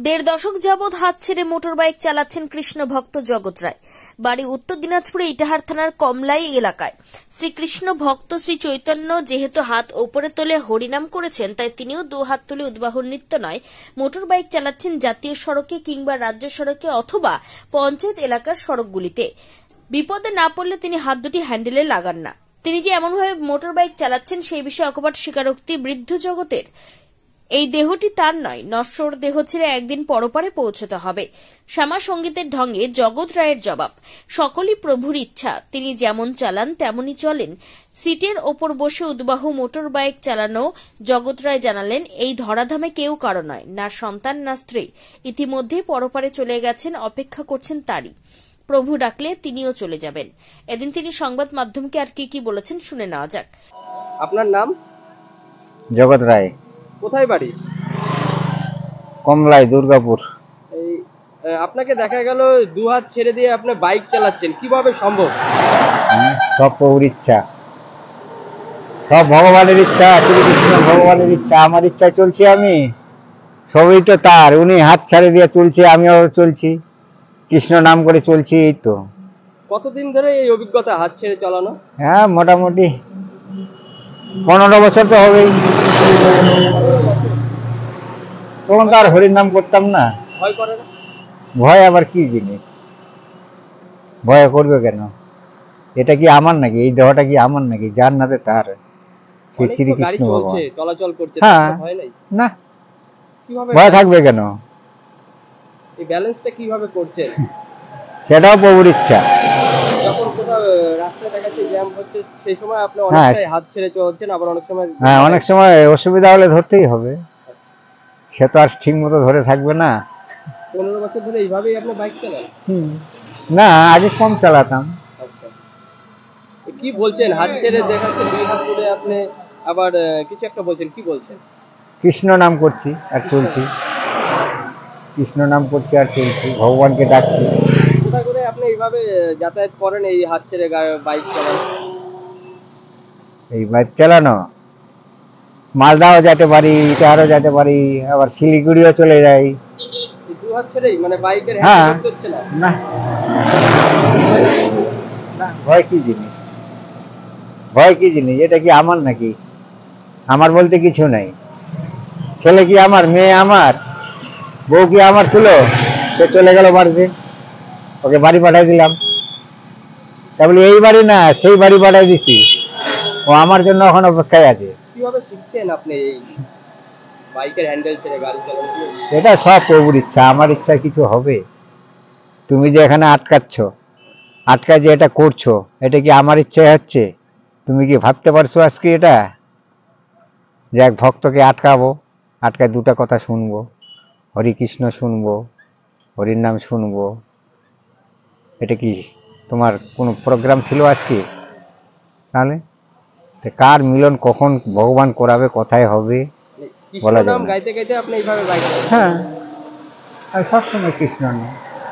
দেড় দশক যাবৎ হাত ছেড়ে মোটর বাইক চালাচ্ছেন কৃষ্ণ ভক্ত জগৎ রায়। বাড়ি উত্তর দিনাজপুরে ইটাহার থানার কমলাই এলাকায়। শ্রীকৃষ্ণ ভক্ত শ্রী চৈতন্য যেহেতু হাত ওপরে তুলে হরিনাম করেছেন, তাই তিনিও দু হাত তুলে উদ্বাহন নৃত্য নয়, মোটর বাইক চালাচ্ছেন জাতীয় সড়কে কিংবা রাজ্য সড়কে অথবা পঞ্চায়েত এলাকার সড়কগুলিতে। বিপদে না পড়লে তিনি হাত দুটি হ্যান্ডেলে লাগান না। তিনি যে এমনভাবে মোটর বাইক চালাচ্ছেন সেই বিষয়ে অকপট স্বীকারোক্তি বৃদ্ধ জগতের। এই দেহটি তার নয়, নশ্বর দেহ ছেড়ে একদিন পরপারে পৌঁছতে হবে। শ্যামা সঙ্গীতের ঢঙে জগৎ রায়ের জবাব। সকলই প্রভুর ইচ্ছা, তিনি যেমন চালান তেমনই চলেন। সিটের ওপর বসে উদ্বাহ মোটর বাইক চালানো জগৎ রায় জানালেন, এই ধরাধামে কেউ কারো নয়, না সন্তান না স্ত্রী। ইতিমধ্যে পরপারে চলে গেছেন, অপেক্ষা করছেন তারই। প্রভু ডাকলে তিনিও চলে যাবেন। এদিন তিনি সংবাদ মাধ্যমকে আর কি বলেছেন শুনে নেওয়া যাক। আপনার নাম? জগৎ রায়। কোথায় বাড়ি? কমলাই, দুর্গাপুর। এই আপনাকে দেখা গেল দু হাত ছেড়ে দিয়ে আপনি বাইক চালাচ্ছেন, কিভাবে সম্ভব? সব প্রভুর ইচ্ছা, সব ভগবানের ইচ্ছা, শ্রীকৃষ্ণ ভগবানের ইচ্ছা। আমার ইচ্ছায় চলছি আমি, সবই তো তার। উনি হাত ছেড়ে দিয়ে চলছে, আমিও চলছি, কৃষ্ণ নাম করে চলছি। এই তো। কতদিন ধরে এই অভিজ্ঞতা হাত ছেড়ে চালানো? হ্যাঁ, মোটামুটি 15 বছর তো হবেই। তখন তো আর হরির নাম করতাম না। ভয় করে না? ভয় আবার কি জিনিস? ভয় করবে কেন? এটা কি আমার নাকি? এই দেহটা কি আমার নাকি? যার নাতে তার। শ্রীকৃষ্ণ ভগবান চলাচল করছে, হ্যাঁ, ভয় নাই? না, কিভাবে ভয় থাকবে কেন? এই ব্যালেন্সটা কিভাবে করছেন? সেটাও প্রভুর ইচ্ছা। যখন কোথাও রাস্তায় দেখাচ্ছে জ্যাম হচ্ছে, সেই সময় আপনি অনেকটাই হাত ছেড়ে চলছেন, আবার অনেক সময় হ্যাঁ, অনেক সময় অসুবিধা হলে ধরতেই হবে। সে তো আর ঠিক মতো ধরে থাকবে না। 15 বছর ধরে এইভাবেই আপনি বাইক চালান? না, আগে কম চালাতাম। আচ্ছা, কি বলছেন? হাত ছেড়ে দেখাচ্ছে, দুই হাত তুলে আপনি আবার কিছু একটা বলছেন, কি বলছেন? কৃষ্ণ নাম করছি আর চলছি, কৃষ্ণ নাম করছি আর চলছি, ভগবানকে ডাকছি। কোথায় করে আপনি এইভাবে যাতায়াত করেন, এই হাত ছেড়ে বাইক চালান? এই বাইক চালানো, মালদাও যেতে পারি, ইটাহারও যেতে পারি, আবার শিলিগুড়িও চলে যাই। দু হাত ছেড়েই, মানে বাইকের হ্যান্ডেল হচ্ছে না? না, ভয় কি জিনিস? ভয় কি জিনিস? এটা কি আমার নাকি? আমার বলতে কিছু নাই। ছেলে কি আমার? মেয়ে আমার? বউ কি আমার ছিল? সে চলে গেল বাড়িতে, ওকে বাড়ি পাঠাই দিলাম। তা বলি এই বাড়ি না, সেই বাড়ি পাঠাই দিচ্ছি, ও আমার জন্য এখন অপেক্ষায় আছে। কিভাবে শিখছেন আপনি এই বাইকের হ্যান্ডেল ছেড়ে গাড়ি চালানো? এটা সব প্রভুর ইচ্ছা, আমার ইচ্ছা কিছু হবে? তুমি যে এখানে আটকায় যে এটা করছো, এটা কি আমার ইচ্ছায় হচ্ছে? তুমি কি ভাবতে পারছো আজকে এটা যে এক ভক্তকে আটকায় দুটা কথা শুনবো, হরি কৃষ্ণ শুনবো, হরির নাম শুনবো? এটা কি তোমার কোনো প্রোগ্রাম ছিল আজকে? তাহলে কার মিলন কখন ভগবান করাবে, কোথায় হবে বলা যায় না। গাইতে গাইতে আপনি এইভাবে বাইক চালান? হ্যাঁ, আর সবসময়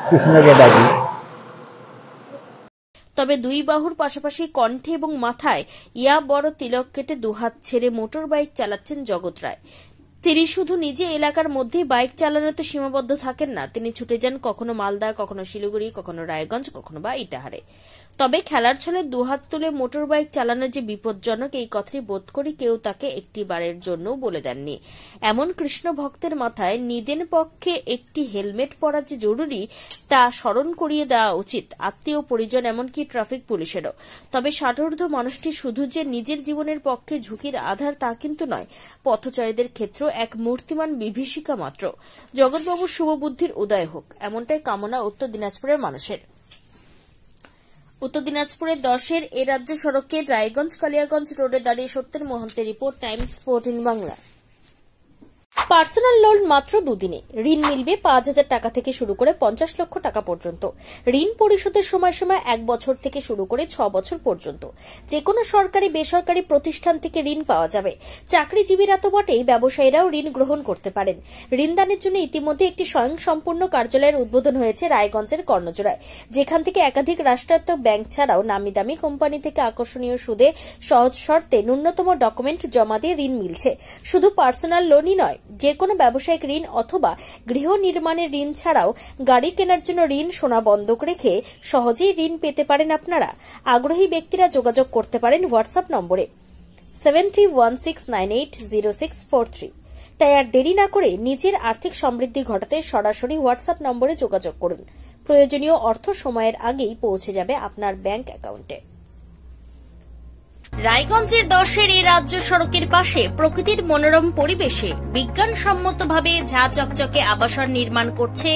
কৃষ্ণকে ডাকি। তবে দুই বাহুর পাশাপাশি কণ্ঠে এবং মাথায় ইয়া বড় তিলক কেটে দুহাত ছেড়ে মোটর বাইক চালাচ্ছেন জগৎ রায়। তিনি শুধু নিজে এলাকার মধ্যেই বাইক চালানোতে সীমাবদ্ধ থাকেন না, তিনি ছুটে যান কখনো মালদা, কখনো শিলিগুড়ি, কখনো রায়গঞ্জ, কখনো বা ইটাহারে। তবে খেলার ছলে দুহাত তুলে মোটর বাইক চালানো যে বিপজ্জনক, এই কথাই বোধ করি কেউ তাকে একটি বারের জন্য বলে দেননি। এমন কৃষ্ণ ভক্তের মাথায় নিদেন পক্ষে একটি হেলমেট পরা যে জরুরি, তা স্মরণ করিয়ে দেওয়া উচিত আত্মীয় পরিজন, এমনকি ট্রাফিক পুলিশেরও। তবে ষাটোর্ধ্ব মানুষটি শুধু যে নিজের জীবনের পক্ষে ঝুঁকির আধার তা কিন্তু নয়, পথচারীদের ক্ষেত্রেও এক মূর্তিমান বিভীষিকা মাত্র। জগৎবাবুর শুভবুদ্ধির উদয় হোক, এমনটাই কামনা উত্তর দিনাজপুরের মানুষের। উত্তর দিনাজপুরের 10-এর এ রাজ্য সড়কের রায়গঞ্জ কালিয়াগঞ্জ রোডে দাঁড়িয়ে সত্যেন মোহন্তের report, Times 14 Bangla. Personal loan মাত্র 2 দিনে ঋণ মিলবে 5,000 টাকা থেকে শুরু করে 50 লক্ষ টাকা পর্যন্ত। ঋণ পরিশোধের সময়সীমা 1 বছর থেকে শুরু করে 6 বছর পর্যন্ত। যে কোনো সরকারি বেসরকারি প্রতিষ্ঠান থেকে ঋণ পাওয়া যাবে। চাকরিজীবীরা তো বটেই, ব্যবসায়ীরাও ঋণ গ্রহণ করতে পারেন। ঋণদানের জন্য ইতিমধ্যে একটি স্বয়ংসম্পূর্ণ কার্যালয়ের উদ্বোধন হয়েছে রায়গঞ্জের কর্ণজোড়ায়, যেখান থেকে একাধিক রাষ্ট্রায়ত্ত ব্যাংক ছাড়াও নামি দামি কোম্পানি থেকে আকর্ষণীয় সুদে সহজ শর্তে ন্যূনতম ডকুমেন্ট জমা দিয়ে ঋণ মিলছে। শুধু পার্সোনাল লোনই নয়, যে কোনো ব্যবসায়িক ঋণ অথবা গৃহ নির্মাণের ঋণ ছাড়াও গাড়ি কেনার জন্য ঋণ, সোনা বন্ধক রেখে সহজেই ঋণ পেতে পারেন আপনারা। আগ্রহী ব্যক্তিরা যোগাযোগ করতে পারেন হোয়াটসঅ্যাপ নম্বরে 7316980643। তাই আর দেরি না করে নিজের আর্থিক সমৃদ্ধি ঘটাতে সরাসরি হোয়াটসঅ্যাপ নম্বরে যোগাযোগ করুন। প্রয়োজনীয় অর্থ সময়ের আগেই পৌঁছে যাবে আপনার ব্যাংক অ্যাকাউন্টে। রায়গঞ্জের 10-এর এই রাজ্য সড়কের পাশে প্রকৃতির মনোরম পরিবেশে বিজ্ঞানসম্মতভাবে ঝা চকচকে আবাসন নির্মাণ করছে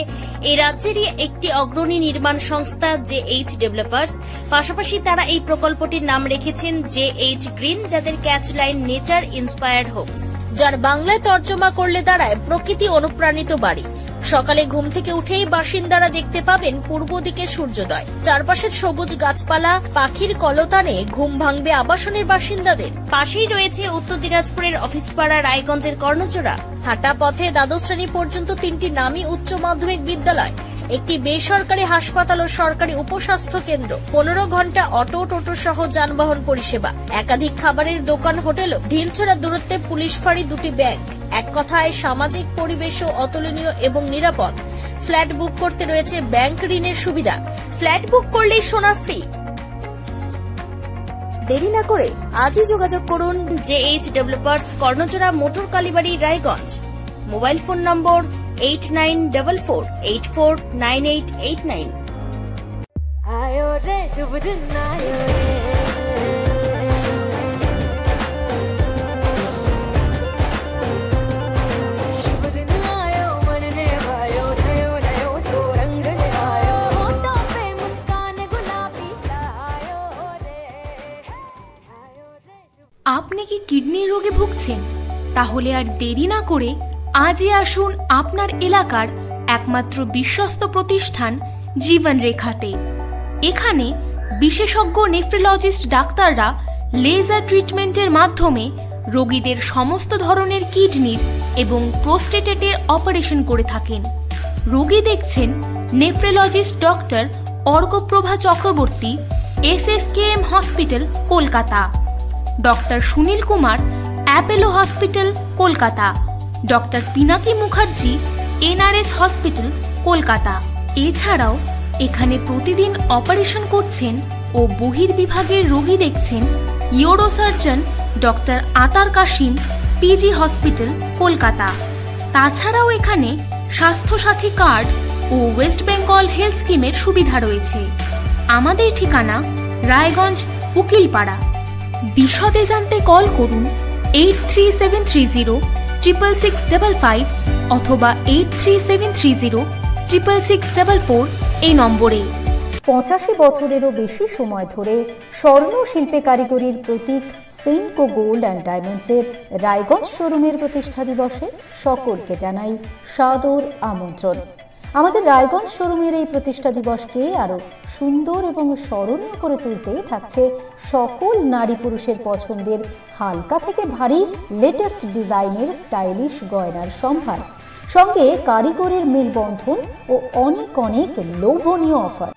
এই রাজ্যেরই একটি অগ্রণী নির্মাণ সংস্থা JH ডেভেলপার্স। পাশাপাশি তারা এই প্রকল্পটির নাম রেখেছেন JH গ্রিন, যাদের catch line nature inspired homes, যার বাংলায় তর্জমা করলে দাঁড়ায় প্রকৃতি অনুপ্রাণিত বাড়ি। সকালে ঘুম থেকে উঠেই বাসিন্দারা দেখতে পাবেন পূর্ব দিকে সূর্যোদয়। চারপাশের সবুজ গাছপালা, পাখির কলতানে ঘুম ভাঙবে আবাসনের বাসিন্দাদের। পাশেই রয়েছে উত্তর দিনাজপুরের অফিসপাড়া রায়গঞ্জের কর্ণজোড়া। হাঁটা পথে দ্বাদশ শ্রেণী পর্যন্ত 3টি নামী উচ্চ মাধ্যমিক বিদ্যালয়, একটি বেসরকারি হাসপাতাল ও সরকারি উপস্বাস্থ্য কেন্দ্র, 15 ঘন্টা অটো, টোটো সহ যানবাহন পরিষেবা, একাধিক খাবারের দোকান, হোটেলও, ঢিলছড়া দূরত্বে পুলিশ ফাঁড়ি, 2টি ব্যাংক। এক কথায় সামাজিক পরিবেশও অতুলনীয় এবং নিরাপদ। ফ্ল্যাট বুক করতে রয়েছে ব্যাংক ঋণের সুবিধা। ফ্ল্যাট বুক করলেই সোনা ফ্রি। দেরি না করে আজই যোগাযোগ করুন JH developers, Karnajora, motor Kalibari, Raiganj. Mobile phone number 8944849889। आयो रे शुभ दिन आयो रे, शुभ दिन आयो मन ने भायो, नयो नयो सो रंग ले आयो, होठों पे मुस्कान गुलाबी आयो रे, आयो रे शुभ। আপনি কি কিডনি রোগে ভুগছেন? তাহলে আর দেরি না করে আজই আসুন আপনার এলাকার একমাত্র বিশ্বস্ত প্রতিষ্ঠান জীবন রেখাতে। এখানে বিশেষজ্ঞ নেফ্রোলজিস্ট ডাক্তাররা লেজার ট্রিটমেন্টের মাধ্যমে রোগীদের সমস্ত ধরনের কিডনির এবং প্রোস্টেটের অপারেশন করে থাকেন। রোগী দেখছেন nephrologist doctor Arkaprava Chakraborty, SSKM hospital, Kolkata. Doctor Sunil Kumar, Apollo hospital, Kolkata. Doctor Pinaki Mukherjee, NRS hospital, Kolkata. এছাড়াও এখানে প্রতিদিন অপারেশন করছেন ও বহির্বিভাগের রোগী দেখছেন ইউরোসার্জন ডক্টর আতার কাশিম, PG হসপিটাল, কলকাতা। তাছাড়াও এখানে স্বাস্থ্যসাথী কার্ড ও ওয়েস্ট বেঙ্গল হেলথ স্কিমের সুবিধা রয়েছে। আমাদের ঠিকানা রায়গঞ্জ, উকিলপাড়া। বিশদে জানতে কল করুন 8373066655 অথবা 8373066644 এই নম্বরে। 85 বছরেরও বেশি সময় ধরে স্বর্ণ শিল্পে কারিগরির প্রতীক সেনকো গোল্ড অ্যান্ড ডায়মন্ডসের রায়গঞ্জ শোরুমের প্রতিষ্ঠা দিবসে সকলকে জানাই সাদর আমন্ত্রণ। আমাদের রায়গঞ্জ শোরুমের এই প্রতিষ্ঠা দিবসকে আরো সুন্দর এবং স্মরণীয় করে তুলতে থাকছে সকল নারী পুরুষের পছন্দের হালকা থেকে ভারী লেটেস্ট ডিজাইনের স্টাইলিশ গয়নার সম্ভার, সঙ্গে কারিগরের মেলবন্ধন ও অনেক অনেক লোভনীয় অফার।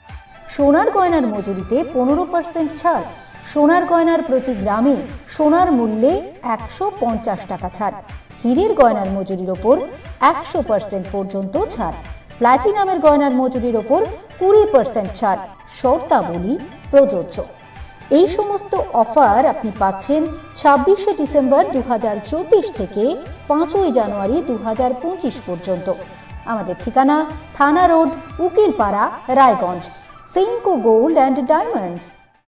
সোনার গয়নার মজুরিতে 15% ছাড়, সোনার গয়নার প্রতি গ্রামে সোনার মূল্যে 150 টাকা ছাড়, হীরের গয়নার মজুরির ওপর 100% পর্যন্ত ছাড়, প্ল্যাটিনামের গয়নার মজুরির ওপর 20% ছাড়, শর্তাবলী প্রযোজ্য। এই সমস্ত অফার আপনি পাচ্ছেন 26শে ডিসেম্বর 2024 থেকে 5ই জানুয়ারি 2025 পর্যন্ত। আমাদের ঠিকানা থানা road, Ukilpara, Raiganj. Senco gold and diamonds.